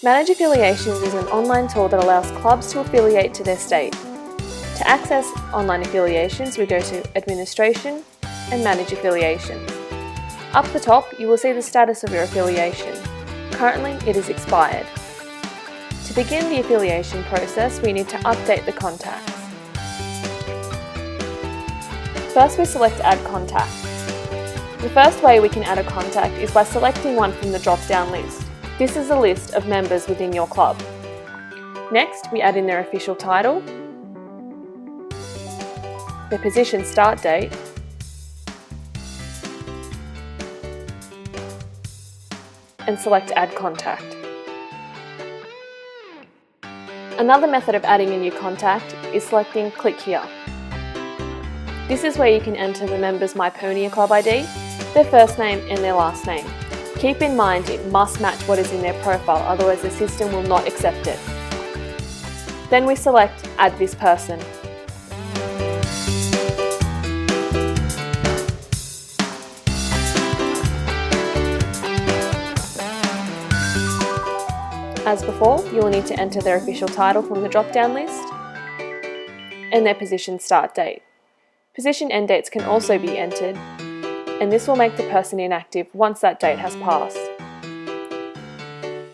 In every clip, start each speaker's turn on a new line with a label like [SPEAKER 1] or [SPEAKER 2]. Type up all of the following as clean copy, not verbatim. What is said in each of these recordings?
[SPEAKER 1] Manage Affiliations is an online tool that allows clubs to affiliate to their state. To access online affiliations, we go to Administration and Manage Affiliations. Up the top, you will see the status of your affiliation. Currently, it is expired. To begin the affiliation process, we need to update the contacts. First, we select Add Contact. The first way we can add a contact is by selecting one from the drop-down list. This is a list of members within your club. Next, we add in their official title, their position start date, and select Add Contact. Another method of adding a new contact is selecting Click Here. This is where you can enter the member's MyPonia Club ID, their first name and their last name. Keep in mind it must match what is in their profile, otherwise the system will not accept it. Then we select Add this person. As before, you will need to enter their official title from the drop-down list and their position start date. Position end dates can also be entered, and this will make the person inactive once that date has passed.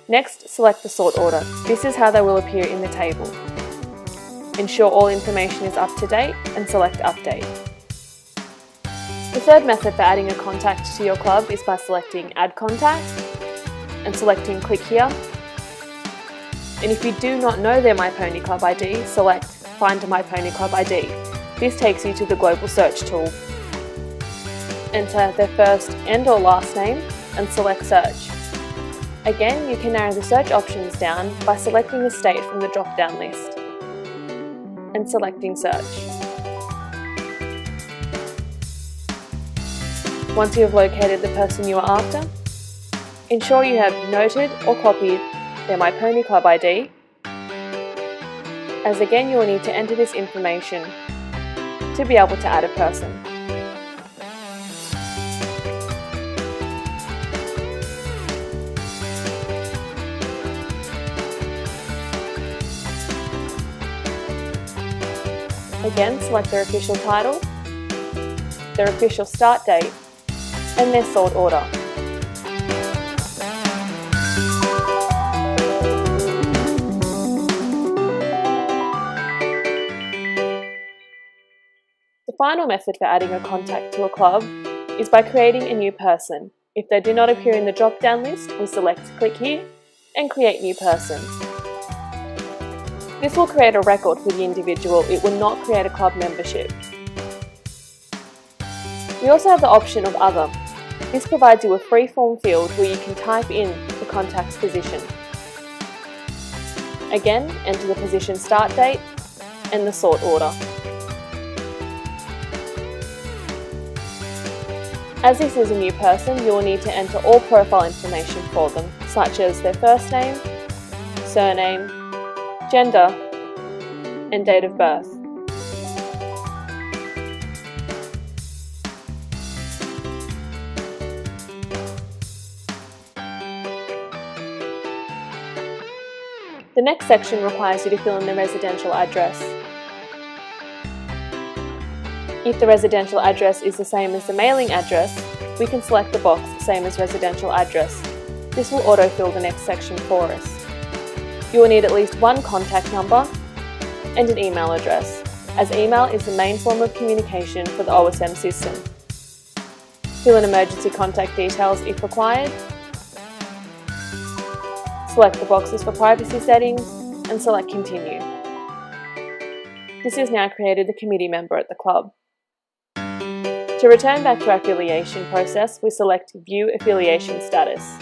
[SPEAKER 1] Next, select the sort order. This is how they will appear in the table. Ensure all information is up to date and select Update. The third method for adding a contact to your club is by selecting Add Contact and selecting Click Here. And if you do not know their MyPony Club ID, select Find My Pony Club ID. This takes you to the global search tool. Enter their first and or last name and select Search. Again, you can narrow the search options down by selecting the state from the drop-down list and selecting Search. Once you have located the person you are after, ensure you have noted or copied their MyPony Club ID, as again you will need to enter this information to be able to add a person. Again, select their official title, their official start date, and their sort order. The final method for adding a contact to a club is by creating a new person. If they do not appear in the drop-down list, we select Click Here and Create New Person. This will create a record for the individual. It will not create a club membership. We also have the option of Other. This provides you a free form field where you can type in the contact's position. Again, enter the position start date and the sort order. As this is a new person, you will need to enter all profile information for them, such as their first name, surname, gender, and date of birth. The next section requires you to fill in the residential address. If the residential address is the same as the mailing address, we can select the box Same as Residential Address. This will autofill the next section for us. You will need at least one contact number and an email address, as email is the main form of communication for the OSM system. Fill in emergency contact details if required. Select the boxes for privacy settings and select Continue. This has now created the committee member at the club. To return back to our affiliation process, we select View Affiliation Status.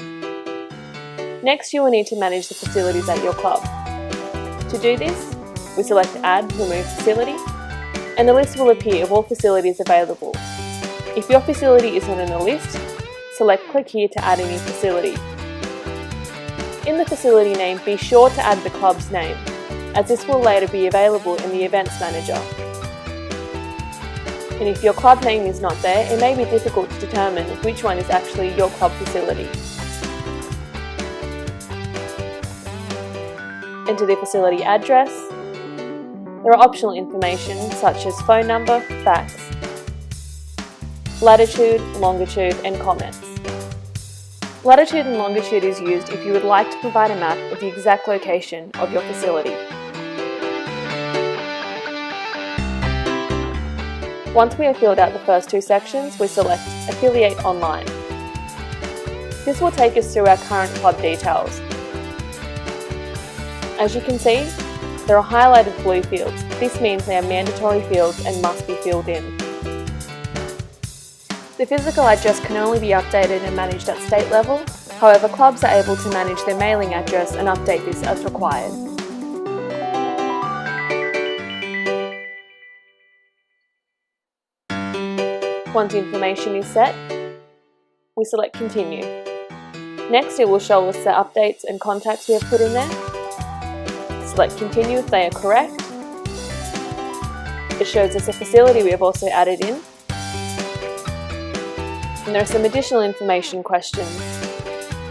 [SPEAKER 1] Next, you will need to manage the facilities at your club. To do this, we select Add Remove Facility, and a list will appear of all facilities available. If your facility is not in the list, select Click Here to add a new facility. In the facility name, be sure to add the club's name, as this will later be available in the Events Manager. And if your club name is not there, it may be difficult to determine which one is actually your club facility. enter the facility address. There are optional information such as phone number, fax, latitude, longitude and comments. Latitude and longitude is used if you would like to provide a map of the exact location of your facility. Once we have filled out the first two sections, we select Affiliate Online. This will take us through our current club details. As you can see, there are highlighted blue fields. This means they are mandatory fields and must be filled in. The physical address can only be updated and managed at state level, however clubs are able to manage their mailing address and update this as required. Once information is set, we select Continue. Next it will show us the updates and contacts we have put in there. Select Continue if they are correct. It shows us a facility we have also added in. And there are some additional information questions.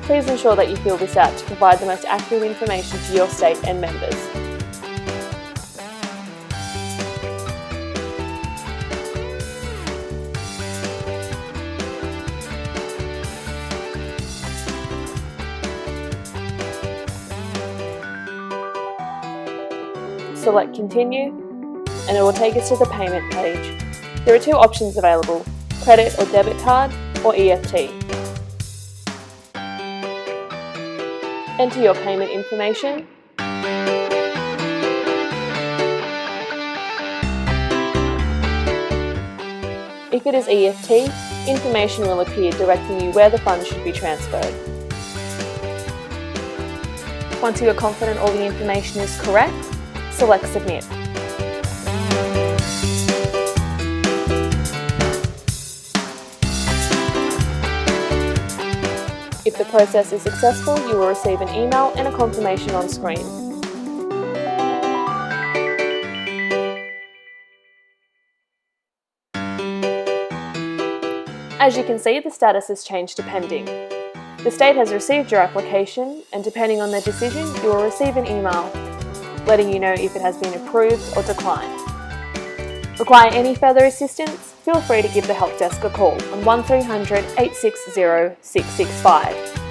[SPEAKER 1] Please ensure that you fill this out to provide the most accurate information to your state and members. Select Continue and it will take us to the payment page. There are two options available, credit or debit card or EFT. Enter your payment information. If it is EFT, information will appear directing you where the funds should be transferred. Once you are confident all the information is correct, select Submit. If the process is successful, you will receive an email and a confirmation on screen. As you can see, the status has changed to pending. The state has received your application, and depending on their decision, you will receive an email letting you know if it has been approved or declined. Require any further assistance? Feel free to give the help desk a call on 1300 860 665.